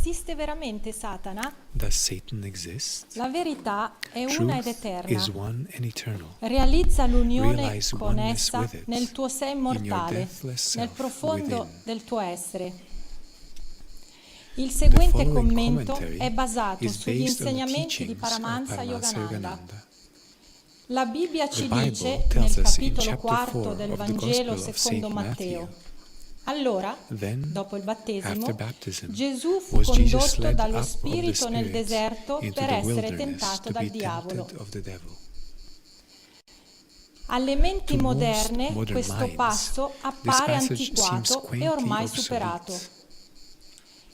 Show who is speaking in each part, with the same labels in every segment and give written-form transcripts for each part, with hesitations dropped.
Speaker 1: esiste veramente Satana?
Speaker 2: Does Satan exist?
Speaker 1: La verità è una ed
Speaker 2: Truth
Speaker 1: eterna.
Speaker 2: is one and eternal.
Speaker 1: Realizza l'unione
Speaker 2: Realize
Speaker 1: con
Speaker 2: oneness
Speaker 1: essa
Speaker 2: with it
Speaker 1: nel tuo sé
Speaker 2: in your
Speaker 1: immortale,
Speaker 2: deathless
Speaker 1: nel
Speaker 2: self
Speaker 1: profondo
Speaker 2: within.
Speaker 1: del tuo essere. Il
Speaker 2: The
Speaker 1: seguente
Speaker 2: following
Speaker 1: commento
Speaker 2: commentary
Speaker 1: è basato
Speaker 2: is
Speaker 1: sugli
Speaker 2: based on the
Speaker 1: insegnamenti di
Speaker 2: teachings of
Speaker 1: Paramahansa
Speaker 2: Paramahansa
Speaker 1: Yogananda.
Speaker 2: Yogananda.
Speaker 1: La Bibbia ci
Speaker 2: The Bible
Speaker 1: dice
Speaker 2: tells
Speaker 1: nel
Speaker 2: us in
Speaker 1: capitolo
Speaker 2: chapter
Speaker 1: 4
Speaker 2: 4
Speaker 1: del
Speaker 2: of the
Speaker 1: Vangelo
Speaker 2: Gospel of
Speaker 1: secondo
Speaker 2: Saint
Speaker 1: Matteo.
Speaker 2: Matthew.
Speaker 1: Allora,
Speaker 2: Then,
Speaker 1: dopo il
Speaker 2: after
Speaker 1: battesimo,
Speaker 2: baptism,
Speaker 1: Gesù fu
Speaker 2: was Jesus
Speaker 1: condotto
Speaker 2: led
Speaker 1: dallo
Speaker 2: up of the
Speaker 1: Spirito nel
Speaker 2: Spirit
Speaker 1: deserto
Speaker 2: into
Speaker 1: per
Speaker 2: the
Speaker 1: essere
Speaker 2: wilderness
Speaker 1: tentato
Speaker 2: to
Speaker 1: dal
Speaker 2: be
Speaker 1: diavolo.
Speaker 2: tempted of the devil.
Speaker 1: Alle menti
Speaker 2: To most
Speaker 1: moderne
Speaker 2: modern
Speaker 1: questo
Speaker 2: minds,
Speaker 1: passo
Speaker 2: this
Speaker 1: appare
Speaker 2: passage seems
Speaker 1: antiquato e
Speaker 2: quaintly
Speaker 1: ormai
Speaker 2: obsolete.
Speaker 1: superato.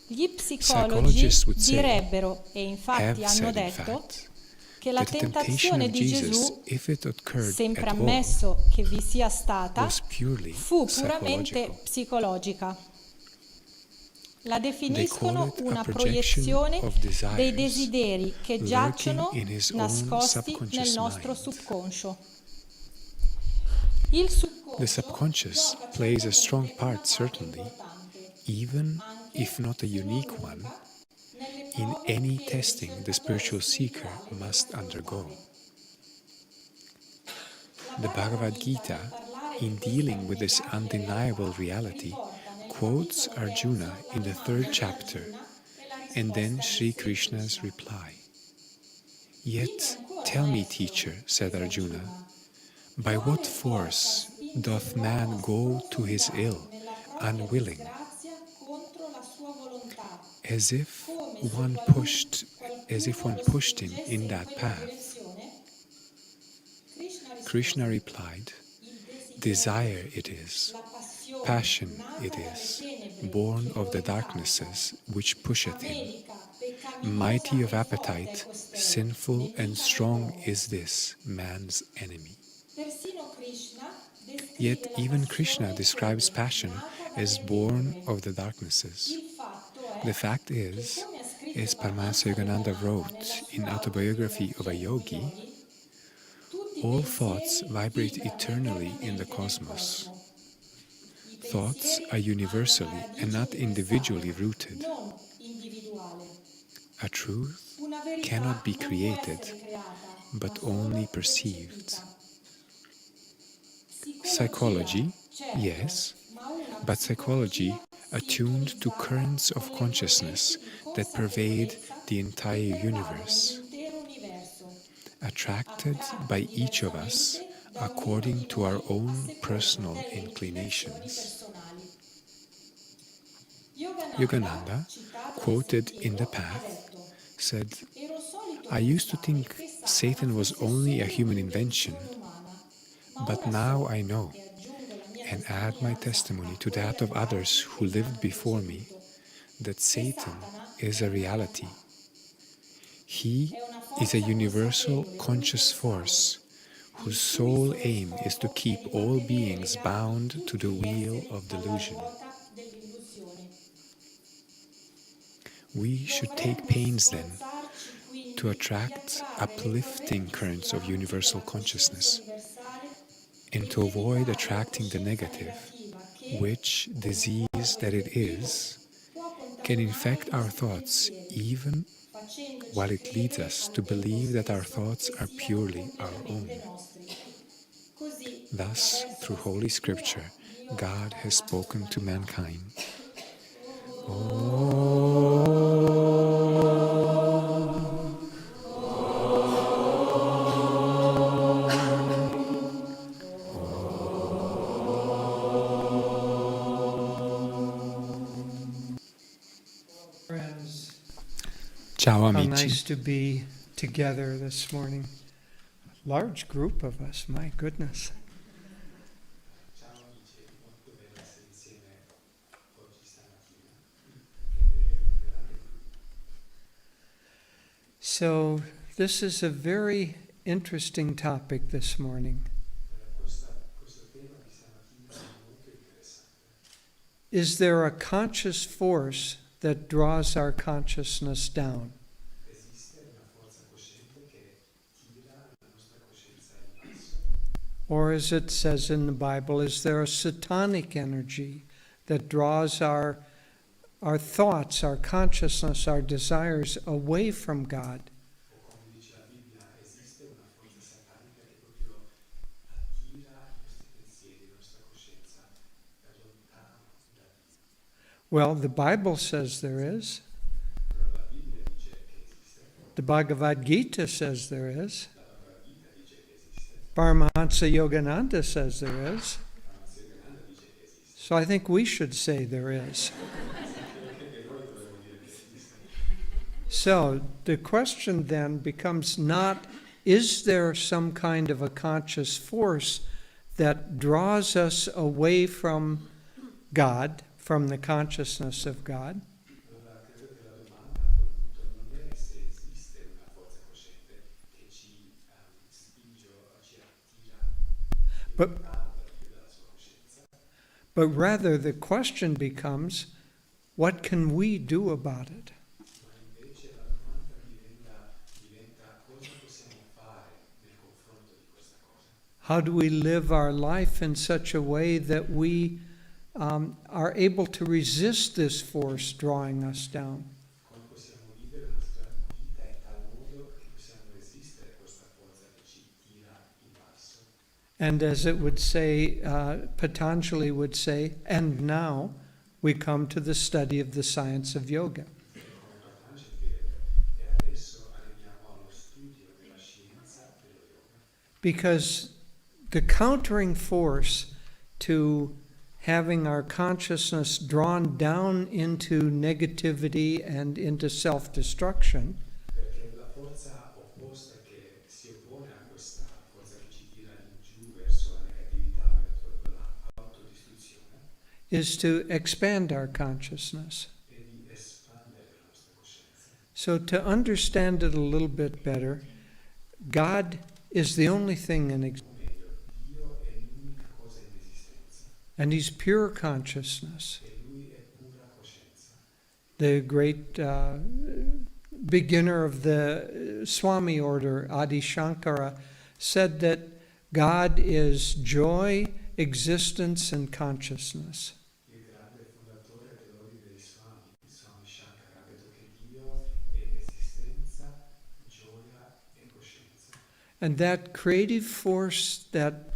Speaker 1: Gli psicologi
Speaker 2: Psychologists would say,
Speaker 1: direbbero, e infatti
Speaker 2: have
Speaker 1: hanno
Speaker 2: said in
Speaker 1: detto,
Speaker 2: fact,
Speaker 1: che la
Speaker 2: that the temptation
Speaker 1: tentazione
Speaker 2: of
Speaker 1: di
Speaker 2: Jesus,
Speaker 1: Gesù,
Speaker 2: if it occurred
Speaker 1: sempre
Speaker 2: at all,
Speaker 1: ammesso che vi sia stata,
Speaker 2: was purely
Speaker 1: fu puramente
Speaker 2: psychological.
Speaker 1: psicologica. La
Speaker 2: They call
Speaker 1: definiscono
Speaker 2: it a
Speaker 1: una
Speaker 2: projection
Speaker 1: proiezione
Speaker 2: of
Speaker 1: dei
Speaker 2: desires
Speaker 1: desideri che
Speaker 2: lurking
Speaker 1: giacciono
Speaker 2: in his own
Speaker 1: nascosti nel
Speaker 2: subconscious
Speaker 1: nostro
Speaker 2: mind.
Speaker 1: subconscio. Il
Speaker 2: The subconscious plays a strong part, certainly, even if not a unique one, in any testing the spiritual seeker must undergo. The Bhagavad Gita, in dealing with this undeniable reality, quotes Arjuna in the 3rd chapter, and then Sri Krishna's reply. Yet tell me, teacher, said Arjuna, by what force doth man go to his ill, unwilling, as if one pushed him in that path? Krishna replied, desire it is, passion it is, born of the darknesses which pusheth him. Mighty of appetite, sinful and strong is this man's enemy. Yet even Krishna describes passion as born of the darknesses. The fact is, as Paramahansa Yogananda wrote in Autobiography of a Yogi, all thoughts vibrate eternally in the cosmos. Thoughts are universally and not individually rooted. A truth cannot be created, but only perceived. Psychology, yes, but psychology attuned to currents of consciousness that pervade the entire universe, attracted by each of us according to our own personal inclinations. Yogananda, quoted in The Path, said, I used to think Satan was only a human invention, but now I know, and add my testimony to that of others who lived before me, that Satan is a reality. He is a universal conscious force whose sole aim is to keep all beings bound to the wheel of delusion. We should take pains then to attract uplifting currents of universal consciousness and to avoid attracting the negative, which, disease that it is, can infect our thoughts even while it leads us to believe that our thoughts are purely our own. Thus, through Holy Scripture, God has spoken to mankind. Ciao
Speaker 3: How
Speaker 2: amici.
Speaker 3: nice to be together this morning. Large group of us, my goodness. So this is a very interesting topic this morning. Is there a conscious force that draws our consciousness down? Or as it says in the Bible, is there a satanic energy that draws our our thoughts, our consciousness, our desires away from God.
Speaker 2: O come dice la Bibbia, esiste una forza satanica che proprio attira i nostri pensieri, la nostra coscienza lontano da Dio.
Speaker 3: Well, the Bible says there is.
Speaker 2: Allora la Bibbia dice che esiste,
Speaker 3: The Bhagavad Gita says there is.
Speaker 2: la Bhagavad Gita dice che esiste,
Speaker 3: Paramahansa Yogananda says there is.
Speaker 2: Yogananda dice che esiste.
Speaker 3: So I think we should say there is.
Speaker 2: E noi dovremmo dire che esiste.
Speaker 3: So the question then becomes not, is there some kind of a conscious force that draws us away from God, from the consciousness of God?
Speaker 2: Allora credo che la domanda a quel punto non è se esiste una forza cosciente che ci spinge o ci attira
Speaker 3: But,
Speaker 2: lontano da Dio, dalla sua coscienza,
Speaker 3: but rather the question becomes, what can we do about it?
Speaker 2: ma invece la domanda diventa cosa possiamo fare nel confronto di questa cosa?
Speaker 3: How do we live our life in such a way that we are able to resist this force drawing us down?
Speaker 2: Come possiamo vivere la nostra vita in tal modo che possiamo resistere a questa forza che ci tira in basso?
Speaker 3: And as it would say, Patanjali would say, and now we come to the study of the science of yoga.
Speaker 2: E come Patanjali direbbe, e adesso arriviamo allo studio della scienza dello yoga.
Speaker 3: Because the countering force to having our consciousness drawn down into negativity and into self-destruction
Speaker 2: Perché la forza opposta che si oppone a questa forza che ci tira in giù verso la negatività, verso l'autodistruzione,
Speaker 3: is to expand our consciousness.
Speaker 2: è di espandere la nostra coscienza.
Speaker 3: So to understand it a little bit better, God is the only thing in existence,
Speaker 2: O meglio, Dio è l'unica cosa in esistenza
Speaker 3: and He's pure consciousness.
Speaker 2: e Lui è pura coscienza.
Speaker 3: The great beginner of the Swami order, Adi Shankara, said that God is joy, existence, and consciousness.
Speaker 2: Il grande fondatore dell'ordine dei Swami, il Swami Shankara, ha detto che Dio è esistenza, gioia e coscienza.
Speaker 3: And that creative force, that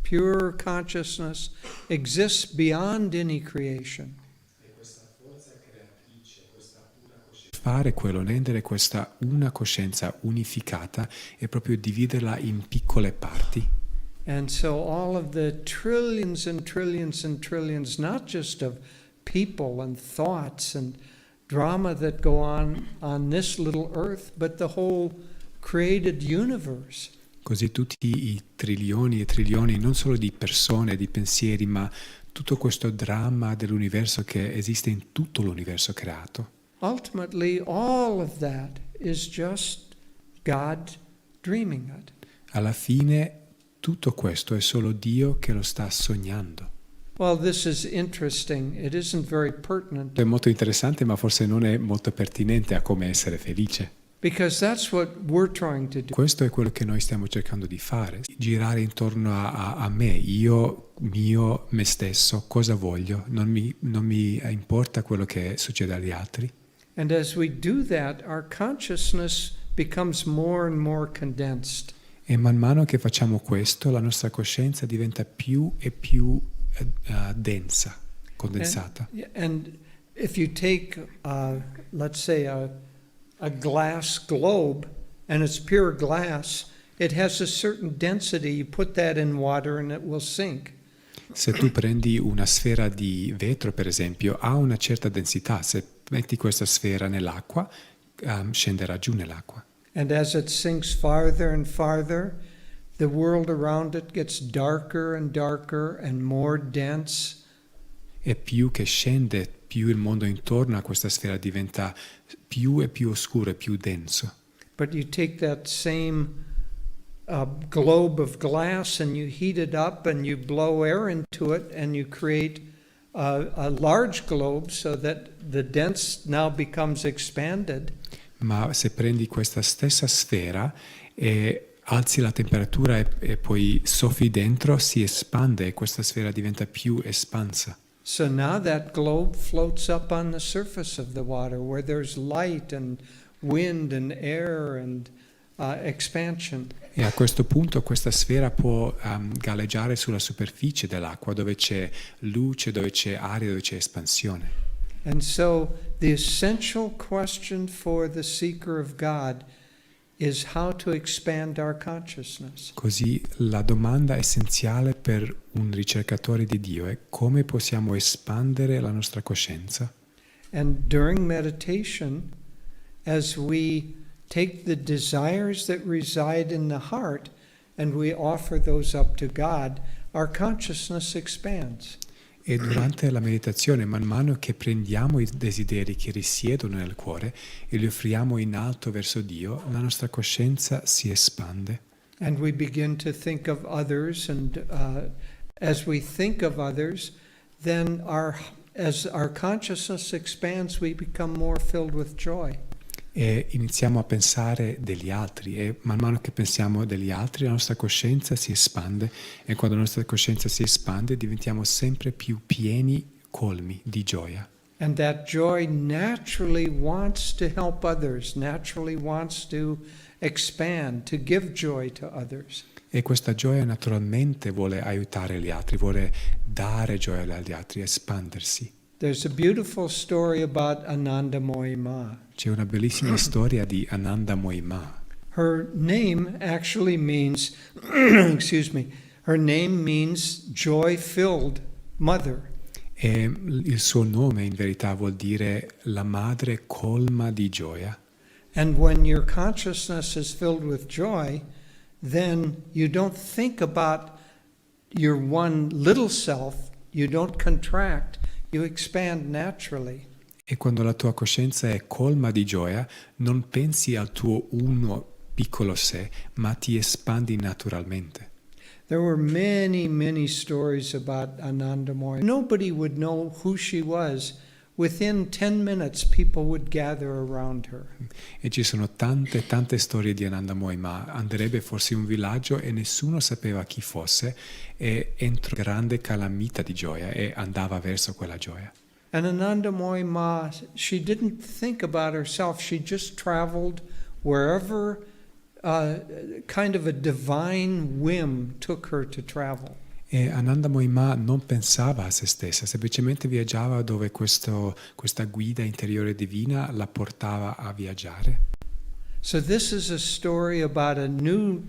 Speaker 3: pure consciousness, exists beyond any creation.
Speaker 2: E questa forza creatrice, questa pura coscienza, fare quello, rendere questa una coscienza unificata e proprio dividerla in piccole parti.
Speaker 3: And so all of the trillions and trillions and trillions, not just of people and thoughts and drama that go on this little earth, but the whole created universe.
Speaker 2: Così tutti i trilioni e trilioni non solo di persone, di pensieri, ma tutto questo dramma dell'universo che esiste in tutto l'universo creato.
Speaker 3: Ultimately, all of that is just God dreaming it.
Speaker 2: Alla fine tutto questo è solo Dio che lo sta sognando.
Speaker 3: Well, this is interesting. It isn't very pertinent
Speaker 2: È molto interessante, ma forse non è molto pertinente a come essere felice.
Speaker 3: because that's what we're trying to do.
Speaker 2: Questo è quello che noi stiamo cercando di fare, girare intorno a me, io, mio, me stesso, cosa voglio, non mi importa quello che succede agli altri.
Speaker 3: And as we do that, our consciousness becomes more and more condensed.
Speaker 2: E man mano che facciamo questo, la nostra coscienza diventa più e più densa, condensata.
Speaker 3: And if you take, let's say, a glass globe, and it's pure glass, it has a certain density. You put that in water and it will sink.
Speaker 2: Se tu prendi una sfera di vetro, per esempio, ha una certa densità. Se metti questa sfera nell'acqua, scenderà giù nell'acqua.
Speaker 3: And as it sinks farther and farther, the world around it gets darker and darker and more dense.
Speaker 2: E più che scende, più il mondo intorno a questa sfera diventa più e più oscuro e più denso.
Speaker 3: But you take that same globe of glass and you heat it up and you blow air into it and you create a large globe so that the dense now becomes expanded.
Speaker 2: Ma se prendi questa stessa sfera e alzi la temperatura e poi soffi dentro, si espande e questa sfera diventa più espansa.
Speaker 3: So now that globe floats up on the surface of the water where there's light and wind and air and expansion.
Speaker 2: E a questo punto questa sfera può galleggiare sulla superficie dell'acqua, dove c'è luce, dove c'è aria, dove c'è espansione.
Speaker 3: And so the essential question for the seeker of God is how to expand our consciousness.
Speaker 2: Così la domanda essenziale per un ricercatore di Dio è come possiamo espandere la nostra coscienza.
Speaker 3: And during meditation, as we take the desires that reside in the heart and we offer those up to God, our consciousness expands.
Speaker 2: E durante la meditazione, man mano che prendiamo i desideri che risiedono nel cuore e li offriamo in alto verso Dio, la nostra coscienza si espande.
Speaker 3: And we begin to think of others, and as we think of others, then as our consciousness expands, we become more filled with joy.
Speaker 2: E iniziamo a pensare degli altri e man mano che pensiamo degli altri la nostra coscienza si espande e quando la nostra coscienza si espande diventiamo sempre più pieni, colmi di gioia.
Speaker 3: And that joy naturally wants to help others, naturally wants to expand, to give joy to others.
Speaker 2: E questa gioia naturalmente vuole aiutare gli altri, vuole dare gioia agli altri, espandersi.
Speaker 3: There's a beautiful story about Anandamoyi Ma.
Speaker 2: C'è una bellissima storia di Anandamoyi Ma.
Speaker 3: Her name actually means, her name means joy-filled mother.
Speaker 2: E il suo nome in verità vuol dire la madre colma di gioia.
Speaker 3: And when your consciousness is filled with joy, then you don't think about your one little self, you don't contract, you expand naturally.
Speaker 2: E quando la tua coscienza è colma di gioia, non pensi al tuo uno piccolo sé, ma ti espandi naturalmente.
Speaker 3: There were many, many stories about Anandamoyi. Nobody would know who she was. Within 10 minutes, people would gather around her.
Speaker 2: E ci sono tante storie di Anandamoyi Ma. Andrebbe forse in un villaggio e nessuno sapeva chi fosse e entro grande calamita di gioia e andava verso quella gioia.
Speaker 3: And Anandamoyi Ma, she didn't think about herself. She just traveled wherever kind of a divine whim took her to travel.
Speaker 2: E Anandamoyi Ma non pensava a se stessa, semplicemente viaggiava dove questa guida interiore divina la portava a viaggiare.
Speaker 3: So this is a story about a new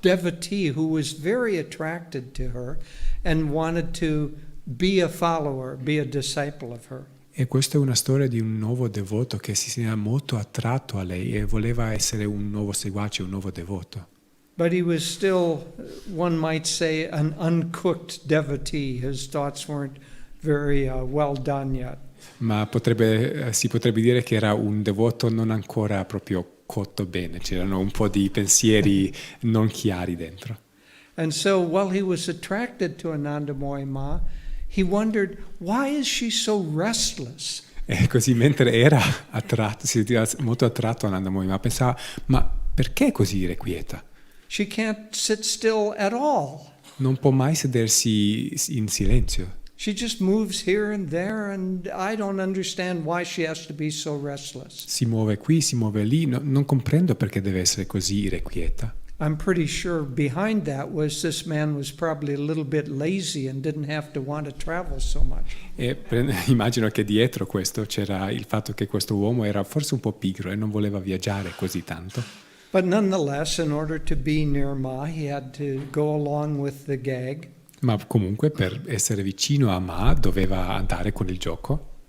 Speaker 3: devotee who was very attracted to her and wanted to be a follower, be a disciple of her.
Speaker 2: E questa è una storia di un nuovo devoto che si era molto attratto a lei e voleva essere un nuovo seguace, un nuovo devoto.
Speaker 3: But he was still, one might say, an uncooked devotee. His thoughts weren't very well done yet.
Speaker 2: Ma si potrebbe dire che era un devoto non ancora proprio cotto bene, c'erano un po' di pensieri non chiari dentro.
Speaker 3: And so while he was attracted to Anandamoyi Ma, he wondered, why is she so restless?
Speaker 2: E così mentre era attratto, si sentiva molto attratto a Anandamoyi Ma, pensava, ma perché è così irrequieta?
Speaker 3: She can't sit still at all.
Speaker 2: Non può mai sedersi in silenzio.
Speaker 3: She just moves here and there, and I don't understand why she has to be so restless.
Speaker 2: Si muove qui, si muove lì, non comprendo perché deve essere così irrequieta.
Speaker 3: I'm pretty sure behind that was this man was probably a little bit lazy and didn't have to want to travel so much.
Speaker 2: E immagino che dietro questo c'era il fatto che questo uomo era forse un po' pigro e non voleva viaggiare così tanto.
Speaker 3: But nonetheless, in order to be near Ma, he had to go along with the gag.
Speaker 2: Ma comunque per essere vicino a Ma doveva andare con il gioco.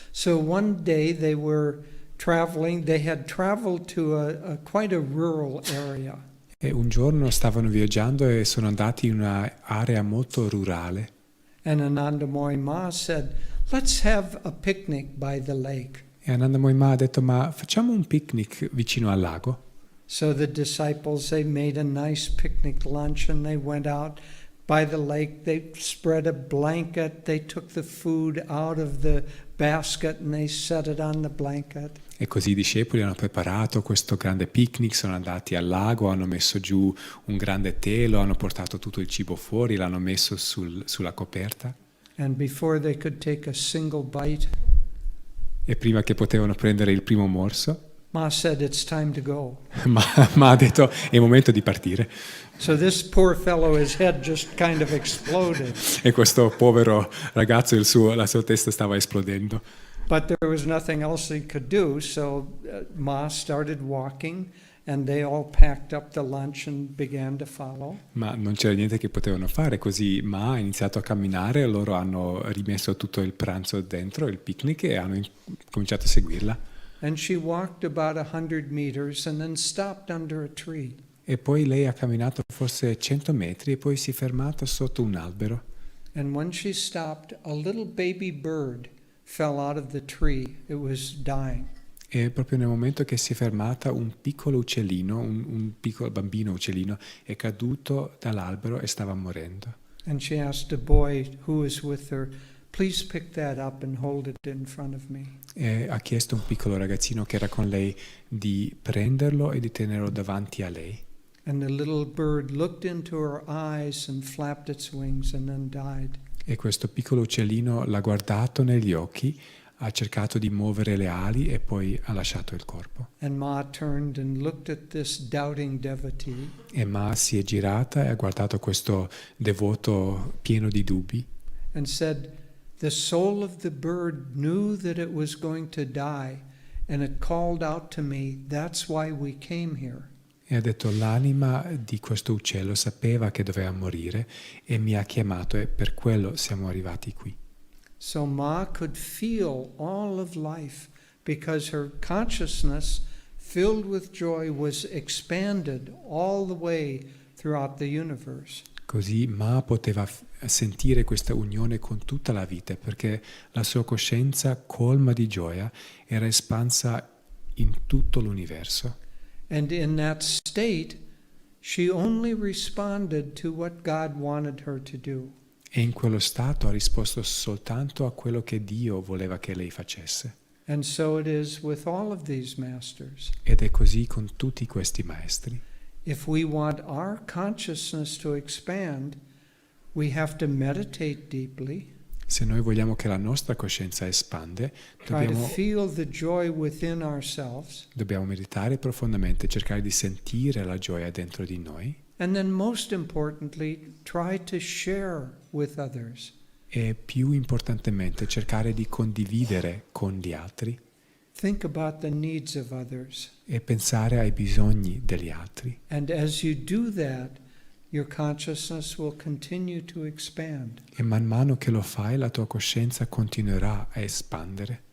Speaker 3: So one day they were traveling. They had traveled to quite a rural area.
Speaker 2: E un giorno stavano viaggiando e sono andati in un'area molto rurale.
Speaker 3: And Anandamoyi Ma said, "Let's have a picnic by the lake."
Speaker 2: E Anandamoyi Ma ha detto, ma facciamo un picnic vicino al lago?
Speaker 3: So the disciples, they made a nice picnic lunch and they went out by the lake. They spread a blanket. They took the food out of the basket and they set it on the blanket.
Speaker 2: E così i discepoli hanno preparato questo grande picnic, sono andati al lago, hanno messo giù un grande telo, hanno portato tutto il cibo fuori, l'hanno messo sulla coperta.
Speaker 3: And before they could take a single bite,
Speaker 2: e prima che potevano prendere il primo morso,
Speaker 3: Ma said, "It's time to go."
Speaker 2: ma ha detto è il momento di partire.
Speaker 3: So this poor fellow, his head just kind of exploded.
Speaker 2: E questo povero ragazzo, la sua testa stava esplodendo.
Speaker 3: But there was nothing else he could do, so Ma started walking, and they all packed up the lunch and began to follow.
Speaker 2: Ma non c'era niente che potevano fare, così Ma ha iniziato a camminare, loro hanno rimesso tutto il pranzo dentro, il picnic, e hanno cominciato a seguirla.
Speaker 3: And she walked about 100 meters and then stopped under a tree.
Speaker 2: E poi lei ha camminato forse 100 metri e poi si è fermata sotto un albero.
Speaker 3: And when she stopped, a little baby bird fell out of the tree. It was dying.
Speaker 2: E proprio nel momento che si è fermata, un piccolo uccellino, un piccolo bambino uccellino, è caduto dall'albero e stava morendo.
Speaker 3: And she asked the boy who was with her, "Please pick that up and hold it in front of me."
Speaker 2: E ha chiesto a un piccolo ragazzino che era con lei di prenderlo e di tenerlo davanti a lei.
Speaker 3: And the little bird looked into her eyes and flapped its wings and then died.
Speaker 2: E questo piccolo uccellino l'ha guardato negli occhi, ha cercato di muovere le ali e poi ha lasciato il corpo.
Speaker 3: And Ma turned and looked at this doubting devotee.
Speaker 2: E Ma si è girata e ha guardato questo devoto pieno di dubbi
Speaker 3: And said, "The soul of the bird knew that it was going to die, and it called out to me, that's why we came here."
Speaker 2: e ha detto: l'anima di questo uccello sapeva che doveva morire e mi ha chiamato e per quello siamo arrivati qui.
Speaker 3: So Ma could feel all of life because her consciousness, filled with joy, was expanded all the way throughout the universe.
Speaker 2: Così Ma poteva sentire questa unione con tutta la vita perché la sua coscienza colma di gioia era espansa in tutto l'universo.
Speaker 3: And in that state, she only responded to what God wanted her to do.
Speaker 2: E in quello stato ha risposto soltanto a quello che Dio voleva che lei facesse.
Speaker 3: And so it is with all of these masters.
Speaker 2: Ed è così con tutti questi maestri.
Speaker 3: If we want our consciousness to expand, we have to meditate deeply,
Speaker 2: Se noi vogliamo che la nostra coscienza espande,
Speaker 3: try to feel the joy within ourselves,
Speaker 2: dobbiamo meditare profondamente, cercare di sentire la gioia dentro di noi
Speaker 3: and then most importantly, try to share with others.
Speaker 2: e più importantemente cercare di condividere con gli altri
Speaker 3: Think about the needs of others.
Speaker 2: e pensare ai bisogni degli altri.
Speaker 3: And as you do that, your consciousness will continue to expand.
Speaker 2: E man mano che lo fai, la tua coscienza continuerà a espandere.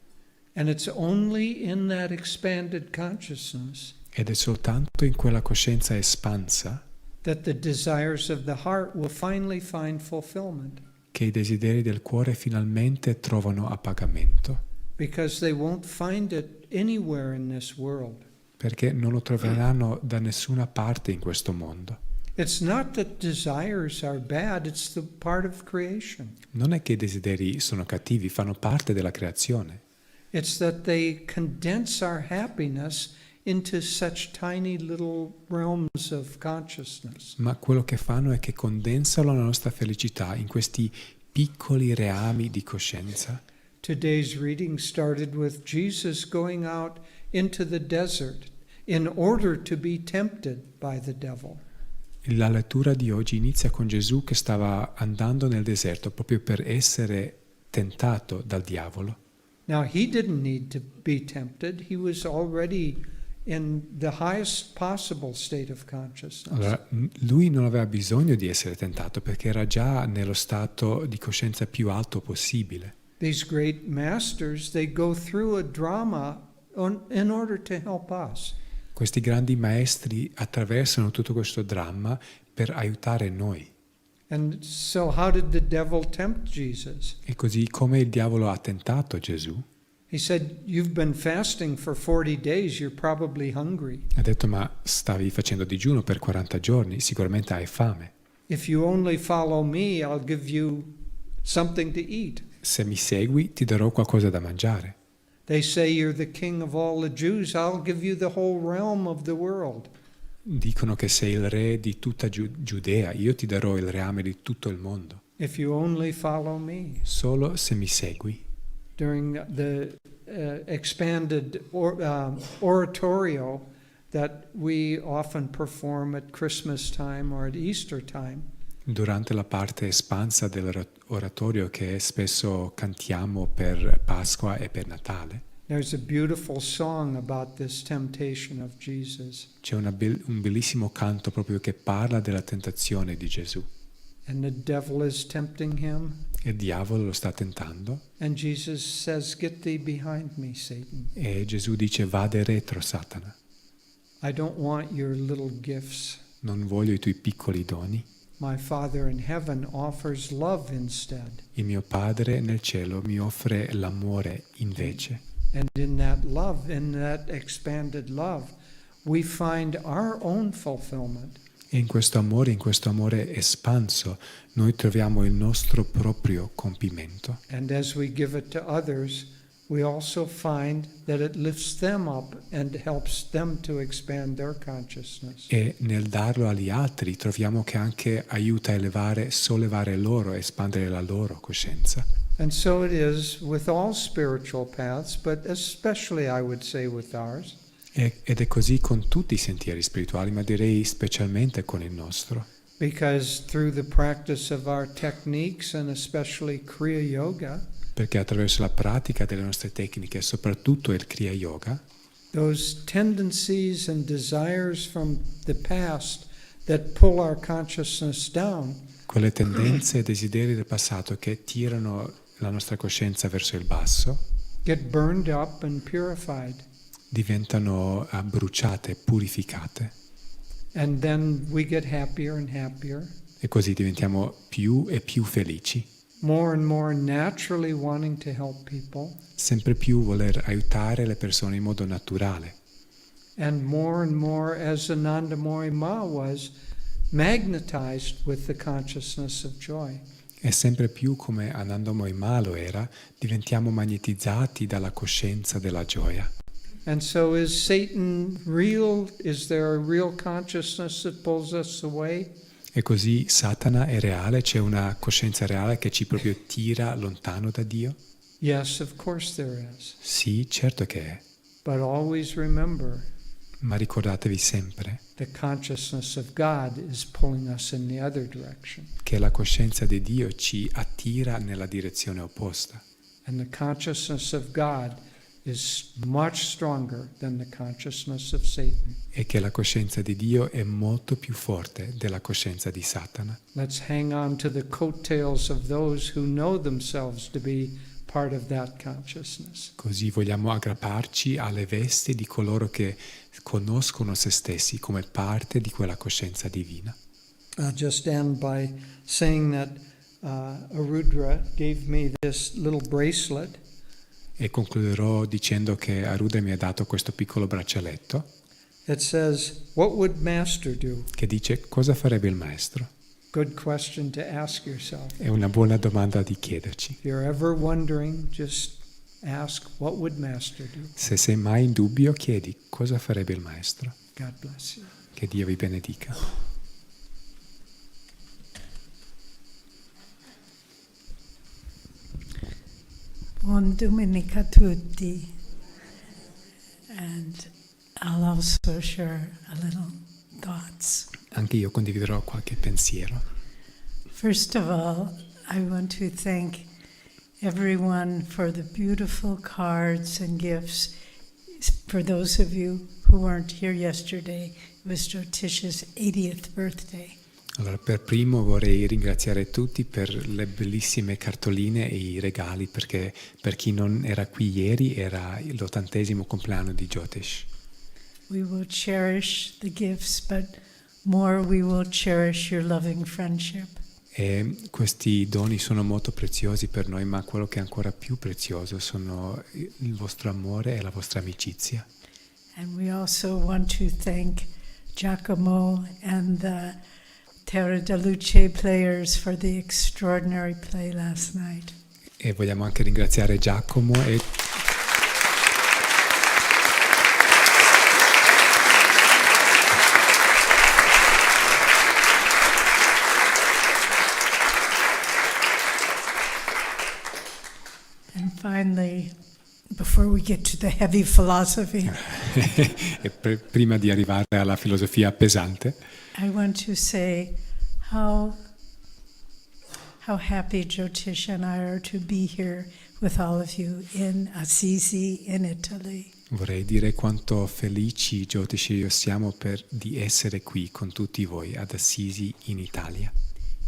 Speaker 3: And it's only in that expanded consciousness
Speaker 2: Ed è soltanto in quella coscienza espansa
Speaker 3: that the desires of the heart will finally find fulfillment,
Speaker 2: che i desideri del cuore finalmente trovano appagamento,
Speaker 3: because they won't find it anywhere in this world.
Speaker 2: perché non lo troveranno da nessuna parte in questo mondo.
Speaker 3: It's not that desires are bad, it's the part of creation.
Speaker 2: Non è che i desideri sono cattivi, fanno parte della creazione.
Speaker 3: It's that they condense our happiness into such tiny little realms of consciousness.
Speaker 2: Ma quello che fanno è che condensano la nostra felicità in questi piccoli reami di coscienza.
Speaker 3: Today's reading started with Jesus going out into the desert in order to be tempted by the devil.
Speaker 2: La lettura di oggi inizia con Gesù che stava andando nel deserto proprio per essere tentato dal diavolo.
Speaker 3: Now, he didn't need to be tempted. He was already in the highest possible state of consciousness.
Speaker 2: Allora, lui non aveva bisogno di essere tentato perché era già nello stato di coscienza più alto possibile.
Speaker 3: These great masters, they go through a drama in order to help us.
Speaker 2: Questi grandi maestri attraversano tutto questo dramma per aiutare noi.
Speaker 3: And so how did the devil tempt Jesus?
Speaker 2: E così come il diavolo ha tentato Gesù,
Speaker 3: He said, "You've been fasting for 40 days, you're probably hungry.
Speaker 2: ha detto: ma stavi facendo digiuno per 40 giorni, sicuramente hai fame.
Speaker 3: If you only follow me, I'll give you something to eat."
Speaker 2: Se mi segui ti darò qualcosa da mangiare.
Speaker 3: They say you're the king of all the Jews, I'll give you the whole realm of the world.
Speaker 2: Dicono che sei il re di tutta Giudea, io ti darò il reame di tutto il mondo.
Speaker 3: if you only follow me.
Speaker 2: Solo se mi segui.
Speaker 3: During the expanded oratorio that we often perform at Christmas time or at Easter time,
Speaker 2: Durante la parte espansa dell'oratorio che spesso cantiamo per Pasqua e per Natale,
Speaker 3: there's a beautiful song about this temptation of Jesus.
Speaker 2: c'è un bellissimo canto proprio che parla della tentazione di Gesù.
Speaker 3: And the devil is tempting him.
Speaker 2: E il diavolo lo sta tentando
Speaker 3: And Jesus says, "Get thee behind me, Satan.
Speaker 2: e Gesù dice: vade retro, Satana.
Speaker 3: I don't want your little gifts.
Speaker 2: Non voglio i tuoi piccoli doni.
Speaker 3: My Father in heaven offers love instead.
Speaker 2: Il mio Padre nel cielo mi offre l'amore invece.
Speaker 3: And in that love, in that expanded love, we find our own fulfillment.
Speaker 2: E in questo amore espanso, noi troviamo il nostro proprio compimento.
Speaker 3: And as we give it to others, we also find that it lifts them up and helps them to expand their consciousness.
Speaker 2: E nel darlo agli altri troviamo che anche aiuta a sollevare loro, espandere la loro coscienza.
Speaker 3: And so it is with all spiritual paths, but especially I would say with ours.
Speaker 2: Ed è così con tutti i sentieri spirituali, ma direi specialmente con il nostro.
Speaker 3: Because through the practice of our techniques and especially Kriya Yoga,
Speaker 2: Perché attraverso la pratica delle nostre tecniche, soprattutto il Kriya Yoga,
Speaker 3: those tendencies and desires from the past that pull our consciousness down,
Speaker 2: quelle tendenze e desideri del passato che tirano la nostra coscienza verso il basso,
Speaker 3: get burned up and purified.
Speaker 2: diventano bruciate, purificate.
Speaker 3: And then we get happier and happier,
Speaker 2: E così diventiamo più e più felici,
Speaker 3: more and more naturally wanting to help people,
Speaker 2: sempre più voler aiutare le persone in modo naturale.
Speaker 3: and more as Anandamori Ma was, magnetized with the consciousness of joy.
Speaker 2: E sempre più come Ananda Moima lo era, diventiamo magnetizzati dalla coscienza della gioia.
Speaker 3: And so is Satan real? Is there a real consciousness that pulls us away?
Speaker 2: E così Satana è reale, c'è una coscienza reale che ci proprio tira lontano da Dio?
Speaker 3: Yes, of course there is.
Speaker 2: Sì, certo che è.
Speaker 3: But always remember,
Speaker 2: Ma ricordatevi sempre
Speaker 3: the consciousness of God is pulling us in the other direction.
Speaker 2: che la coscienza di Dio ci attira nella direzione opposta.
Speaker 3: And the consciousness of God is much stronger than the consciousness of Satan.
Speaker 2: E che la coscienza di Dio è molto più forte della coscienza di Satana.
Speaker 3: Let's hang on to the coattails of those who know themselves to be part of that consciousness.
Speaker 2: Così vogliamo aggrapparci alle vesti di coloro che conoscono se stessi come parte di quella coscienza divina.
Speaker 3: I'll just end by saying that Arudra gave me this little bracelet.
Speaker 2: E concluderò dicendo che Arudra mi ha dato questo piccolo braccialetto
Speaker 3: It says, "What would Master do?"
Speaker 2: che dice: cosa farebbe il maestro?
Speaker 3: Good question to ask yourself.
Speaker 2: È una buona domanda di chiederci.
Speaker 3: If you're ever wondering, just ask, "What would Master do?"
Speaker 2: Se sei mai in dubbio, chiedi: cosa farebbe il maestro?
Speaker 3: God bless you.
Speaker 2: Che Dio vi benedica.
Speaker 4: Buon domenica a tutti, and I'll also share a little thoughts.
Speaker 2: Anche io condividerò qualche pensiero.
Speaker 4: First of all, I want to thank everyone for the beautiful cards and gifts. For those of you who weren't here yesterday, it was Jyotish's 80th birthday.
Speaker 2: Allora, per primo vorrei ringraziare tutti per le bellissime cartoline e i regali, perché per chi non era qui ieri era l'80° compleanno di Jyotish.
Speaker 4: We will cherish the gifts, but more we will cherish your loving friendship.
Speaker 2: E questi doni sono molto preziosi per noi, ma quello che è ancora più prezioso sono il vostro amore e la vostra amicizia.
Speaker 4: And we also want to thank Giacomo and the Terra da Luce players for the extraordinary play last night.
Speaker 2: E vogliamo anche ringraziare Giacomo e
Speaker 4: finally, before we get to the heavy philosophy,
Speaker 2: E prima di arrivare alla filosofia pesante,
Speaker 4: I want to say how happy Jyotish and I are to be here with all of you in Assisi, in Italy.
Speaker 2: vorrei dire quanto felici Jyotish e io siamo di essere qui con tutti voi ad Assisi in Italia.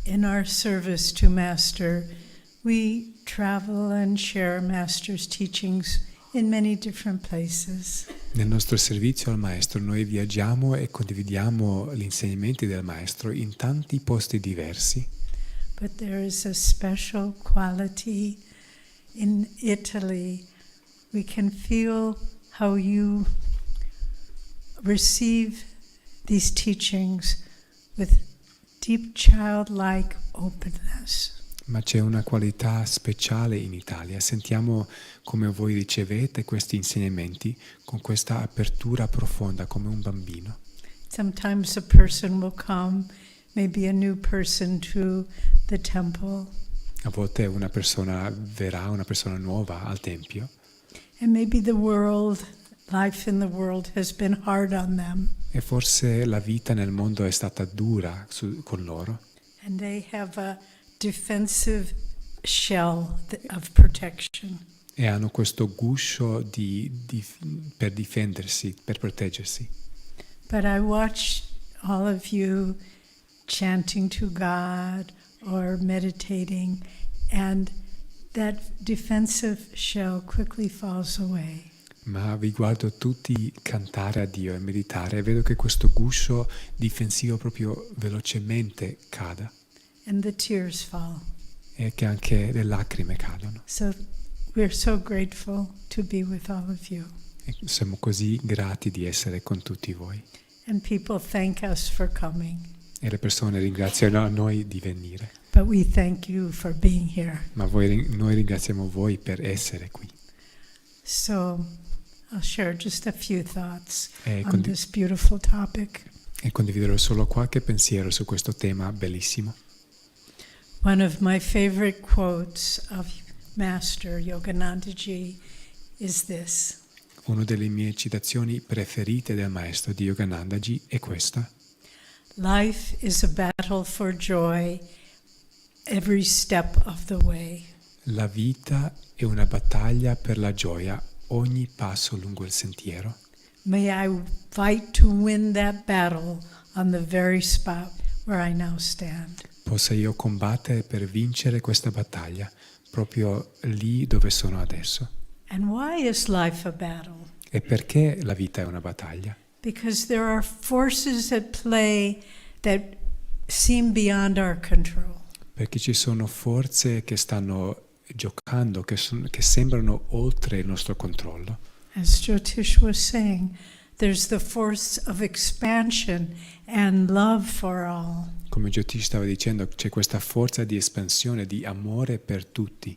Speaker 4: In our service to Master, we travel and share Master's teachings in many different places.
Speaker 2: Nel nostro servizio al Maestro noi viaggiamo e condividiamo gli insegnamenti del Maestro in tanti posti diversi,
Speaker 4: But there is a special quality in Italy. We can feel how you receive these teachings with deep childlike openness.
Speaker 2: ma c'è una qualità speciale in Italia. Sentiamo come voi ricevete questi insegnamenti con questa apertura profonda come un bambino.
Speaker 4: Sometimes a person will come, maybe a new person to the temple,
Speaker 2: A volte una persona verrà, una persona nuova al Tempio,
Speaker 4: and maybe the world, life in the world has been hard on them,
Speaker 2: e forse la vita nel mondo è stata dura con loro,
Speaker 4: and they have a defensive shell of protection.
Speaker 2: e hanno questo guscio per difendersi, per proteggersi.
Speaker 4: But I watch all of you chanting to God or meditating, and that defensive shell quickly falls away.
Speaker 2: Ma vi guardo tutti cantare a Dio e meditare e vedo che questo guscio difensivo proprio velocemente cada
Speaker 4: And the tears fall.
Speaker 2: e che anche le lacrime cadono.
Speaker 4: So we're so grateful to be with all of you.
Speaker 2: E siamo così grati di essere con tutti voi.
Speaker 4: And people thank us for coming.
Speaker 2: E le persone ringraziano a noi di venire,
Speaker 4: But we thank you for being here.
Speaker 2: ma noi ringraziamo voi per essere qui.
Speaker 4: So I'll share just a few thoughts
Speaker 2: E,
Speaker 4: on this beautiful topic.
Speaker 2: e condividerò solo qualche pensiero su questo tema bellissimo.
Speaker 4: One of my favorite quotes of Master Yoganandaji is this:
Speaker 2: Una delle mie citazioni preferite del maestro di Yoganandaji è questa:
Speaker 4: life is a battle for joy every step of the way.
Speaker 2: la vita è una battaglia per la gioia ogni passo lungo il sentiero.
Speaker 4: May I fight to win that battle on the very spot where I now stand.
Speaker 2: Possa io combattere per vincere questa battaglia proprio lì dove sono adesso.
Speaker 4: And why is life a battle?
Speaker 2: E perché la vita è una battaglia?
Speaker 4: Because there are forces at play that seem beyond our control.
Speaker 2: Perché ci sono forze che stanno giocando, che sembrano oltre il nostro controllo.
Speaker 4: As Jyotish was saying, there's the force of expansion and love for all.
Speaker 2: Come Jyotish stava dicendo, c'è questa forza di espansione, di amore per tutti.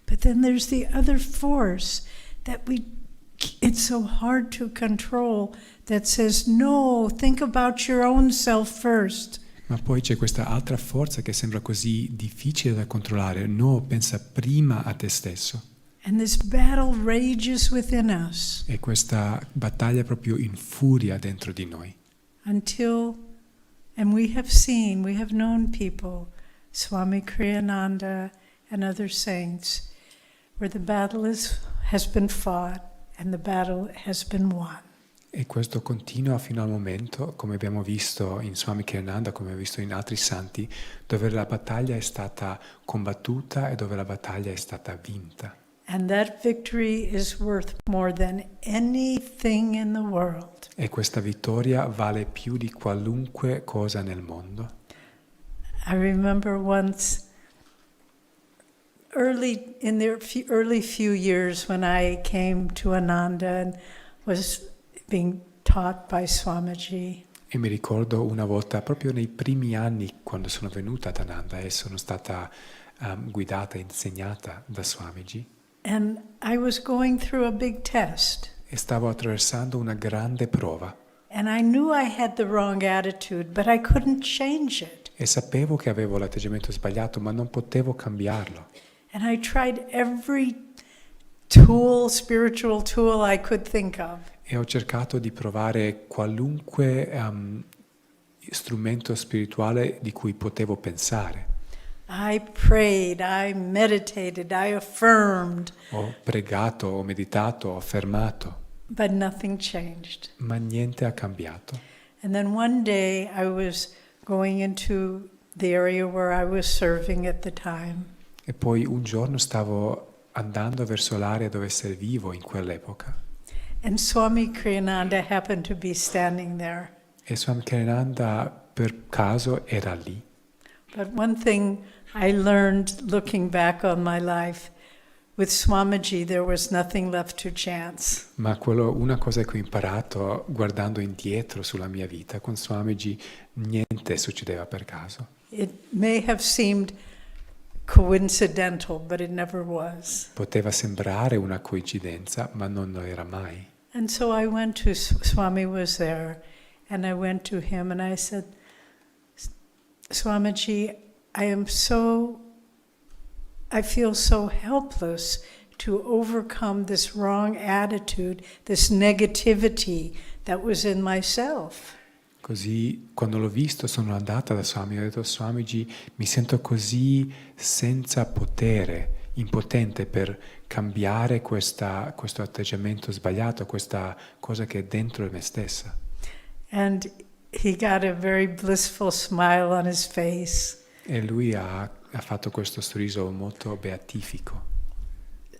Speaker 4: But then there's the other force that it's so hard to control, that says, no, think about your own self first.
Speaker 2: Ma poi c'è questa altra forza che sembra così difficile da controllare. No, pensa prima a te stesso.
Speaker 4: And this battle rages within us
Speaker 2: E questa battaglia proprio infuria dentro di noi.
Speaker 4: and we have known people, Swami Kriyananda and other saints, where the battle has been fought and the battle has been won.
Speaker 2: E questo continua fino al momento, come abbiamo visto in Swami Kriyananda, come abbiamo visto in altri santi, dove la battaglia è stata combattuta e dove la battaglia è stata vinta.
Speaker 4: And that victory is worth more than anything in the world.
Speaker 2: E questa vittoria vale più di qualunque cosa nel mondo.
Speaker 4: I remember once, in the early few years when I came to Ananda and was being taught by Swamiji.
Speaker 2: E mi ricordo una volta, proprio nei primi anni, quando sono venuta ad Ananda e sono stata guidata e insegnata da Swamiji.
Speaker 4: And I was going through a big test.
Speaker 2: E stavo attraversando una grande prova.
Speaker 4: And I knew I had the wrong attitude, but I couldn't change it.
Speaker 2: E sapevo che avevo l'atteggiamento sbagliato, ma non potevo cambiarlo.
Speaker 4: And I tried every tool, spiritual tool I could think of.
Speaker 2: E ho cercato di provare qualunque strumento spirituale di cui potevo pensare.
Speaker 4: I prayed, I meditated, I affirmed,
Speaker 2: Ho pregato, ho meditato, ho affermato,
Speaker 4: but nothing changed.
Speaker 2: ma niente ha cambiato.
Speaker 4: And then one day I was going into the area where I was serving at the time.
Speaker 2: E poi un giorno stavo andando verso l'area dove servivo in quell'epoca
Speaker 4: And Swami Kriyananda happened to be standing there.
Speaker 2: e Swami Kriyananda per caso era lì.
Speaker 4: But one thing I learned looking back on my life, with Swamiji there was nothing left to chance.
Speaker 2: Ma una cosa che ho imparato guardando indietro sulla mia vita con Swamiji, niente succedeva per caso.
Speaker 4: It may have seemed coincidental, but it never was.
Speaker 2: Poteva sembrare una coincidenza, ma non lo era mai.
Speaker 4: And so I went to, Swami was there, and I went to him and I said, Swamiji, I feel so helpless to overcome this wrong attitude, this negativity that was in myself.
Speaker 2: Così, quando l'ho visto, sono andata da Swami e ho detto, Swamiji, mi sento così senza potere, impotente per cambiare questo atteggiamento sbagliato, questa cosa che è dentro me stessa.
Speaker 4: And he got a very blissful smile on his face.
Speaker 2: E lui ha fatto questo sorriso molto beatifico.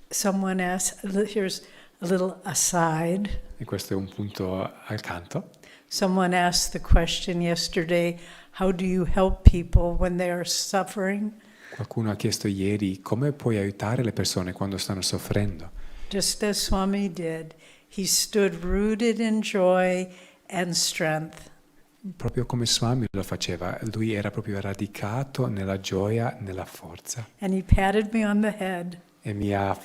Speaker 4: Someone asked, here's a little aside.
Speaker 2: E questo è un punto accanto.
Speaker 4: Someone asked the question yesterday, how do you help people when they are suffering?
Speaker 2: Qualcuno ha chiesto ieri come puoi aiutare le persone quando stanno soffrendo.
Speaker 4: Just as Swami did, he stood rooted in joy and strength.
Speaker 2: Proprio come Swami lo faceva, lui era proprio radicato nella gioia, nella forza.
Speaker 4: And he patted me on the head
Speaker 2: E mi ha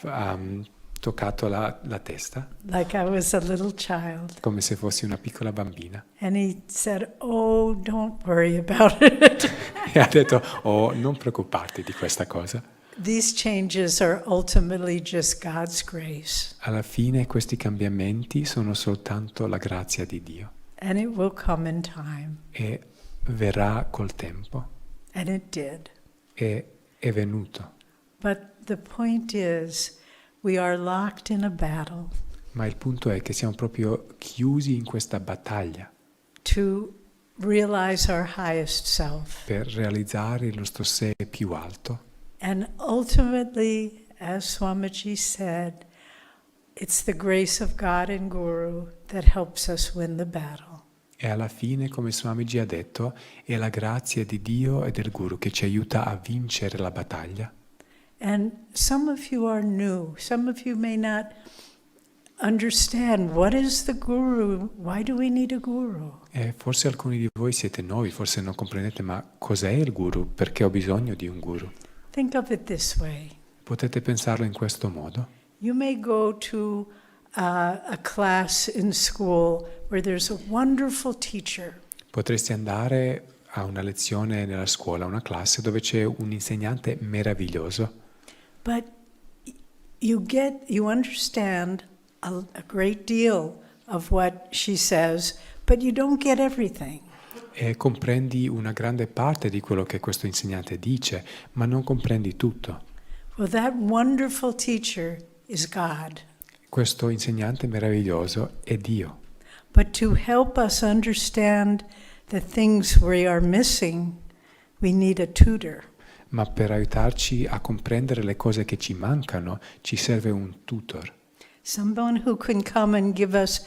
Speaker 2: toccato la testa
Speaker 4: like I was a little child.
Speaker 2: come se fossi una piccola bambina.
Speaker 4: And he said, oh, don't worry about it.
Speaker 2: E ha detto, oh, non preoccuparti di questa cosa.
Speaker 4: These changes are ultimately just God's grace.
Speaker 2: Alla fine questi cambiamenti sono soltanto la grazia di Dio.
Speaker 4: And it will come in time.
Speaker 2: E verrà col tempo.
Speaker 4: And it did.
Speaker 2: E è venuto.
Speaker 4: But the point is, we are locked in a battle
Speaker 2: Ma il punto è che siamo proprio chiusi in questa battaglia
Speaker 4: to realize our highest self.
Speaker 2: per realizzare il nostro sé più alto.
Speaker 4: And ultimately, as Swamiji said, it's the grace of God and Guru that helps us win the battle.
Speaker 2: E alla fine, come Swamiji ha detto, è la grazia di Dio e del Guru che ci aiuta a vincere la battaglia.
Speaker 4: And some of you are new. Some of you may not understand what is the Guru. Why do we need a Guru?
Speaker 2: E forse alcuni di voi siete nuovi, forse non comprendete, ma cos'è il Guru? Perché ho bisogno di un Guru?
Speaker 4: Think of it this way.
Speaker 2: Potete pensarlo in questo modo.
Speaker 4: You may go to a class in school where there's a wonderful teacher.
Speaker 2: Potresti andare a una lezione nella scuola, una classe dove c'è un insegnante meraviglioso,
Speaker 4: But you understand a great deal of what she says, but you don't get everything.
Speaker 2: e comprendi una grande parte di quello che questo insegnante dice, ma non comprendi tutto.
Speaker 4: Well, that wonderful teacher is God.
Speaker 2: Questo insegnante meraviglioso è Dio.
Speaker 4: But to help us understand the things we are missing, we need a tutor.
Speaker 2: Ma per aiutarci a comprendere le cose che ci mancano, ci serve un tutor.
Speaker 4: Someone who can come and give us,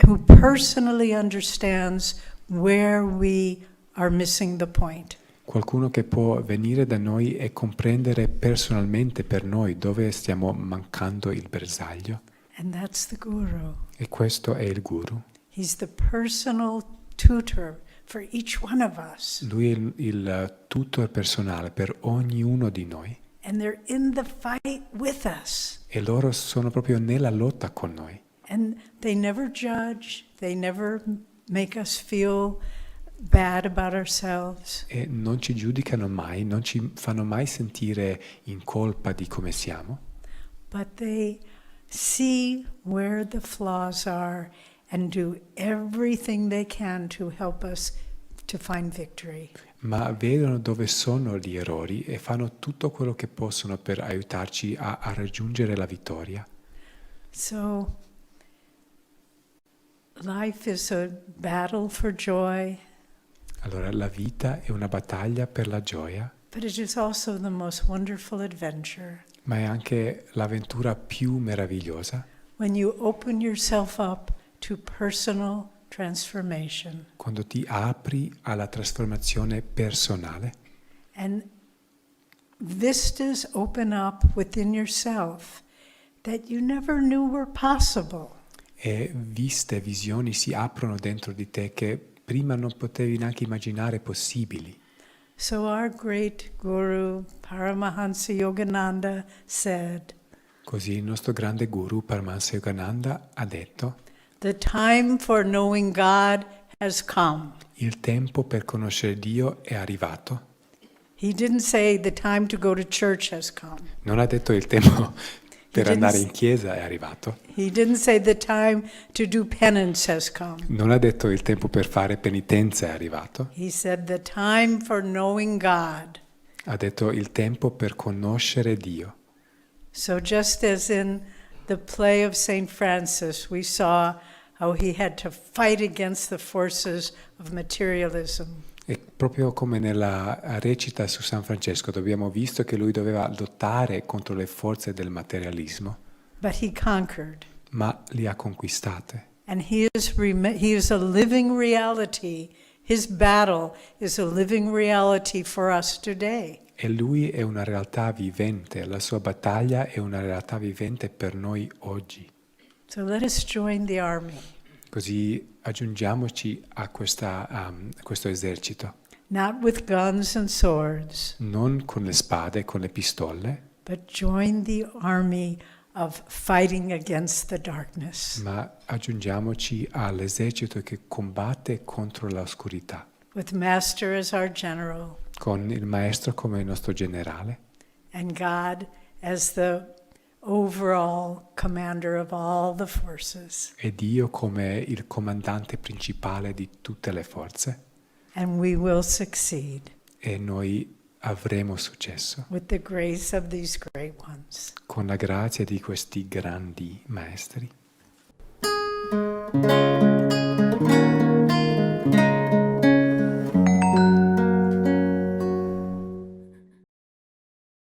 Speaker 4: who personally understands where we are missing the point.
Speaker 2: Qualcuno che può venire da noi e comprendere personalmente per noi dove stiamo mancando il bersaglio.
Speaker 4: And that's the Guru.
Speaker 2: E questo è il Guru.
Speaker 4: He's the personal tutor for each one of us.
Speaker 2: Lui è il tutor personale per ognuno di noi.
Speaker 4: And they're in the fight with us.
Speaker 2: E loro sono proprio nella lotta con noi.
Speaker 4: And they never judge, they never make us feel bad about ourselves.
Speaker 2: E non ci giudicano mai, non ci fanno mai sentire in colpa di come siamo.
Speaker 4: But they see where the flaws are and do everything they can to help us to find victory.
Speaker 2: ma vedono dove sono gli errori e fanno tutto quello che possono per aiutarci a raggiungere la vittoria.
Speaker 4: So, life is a battle for joy,
Speaker 2: Allora la vita è una battaglia per la gioia,
Speaker 4: but it is also the most wonderful adventure
Speaker 2: ma è anche l'avventura più meravigliosa
Speaker 4: when you open yourself up to personal transformation.
Speaker 2: quando ti apri alla trasformazione personale
Speaker 4: And vistas open up within yourself that you never knew were possible.
Speaker 2: e visioni si aprono dentro di te che prima non potevi neanche immaginare possibili.
Speaker 4: So our great Guru Paramahansa Yogananda said,
Speaker 2: Così il nostro grande guru Paramahansa Yogananda ha detto:
Speaker 4: "The time for knowing God has come."
Speaker 2: il tempo per conoscere Dio è arrivato.
Speaker 4: He didn't say the time to go to church has come.
Speaker 2: Non ha detto il tempo per
Speaker 4: didn't
Speaker 2: andare
Speaker 4: s-
Speaker 2: in chiesa è arrivato.
Speaker 4: He didn't say the time to do penance has come.
Speaker 2: Non ha detto il tempo per fare penitenza è arrivato.
Speaker 4: He said the time for knowing God.
Speaker 2: Ha detto il tempo per conoscere Dio.
Speaker 4: So just as in the play of St. Francis, we saw how he had to fight against the forces of materialism.
Speaker 2: E proprio come nella recita su San Francesco abbiamo visto che lui doveva lottare contro le forze del materialismo,
Speaker 4: But he conquered.
Speaker 2: ma li ha conquistate.
Speaker 4: And he is a living reality. His battle is a living reality for us today.
Speaker 2: E lui è una realtà vivente, la sua battaglia è una realtà vivente per noi oggi.
Speaker 4: So let us join the army,
Speaker 2: Così aggiungiamoci a questo esercito,
Speaker 4: not with guns and swords,
Speaker 2: non con le spade, con le pistole,
Speaker 4: but join the army of fighting against the darkness,
Speaker 2: ma aggiungiamoci all'esercito che combatte contro l'oscurità,
Speaker 4: with Master as our general
Speaker 2: con il Maestro come il nostro generale
Speaker 4: and God as the overall commander of all the forces.
Speaker 2: e Dio come il comandante principale di tutte le forze,
Speaker 4: And we will succeed
Speaker 2: e noi avremo successo
Speaker 4: with the grace of these great ones.
Speaker 2: con la grazia di questi grandi maestri.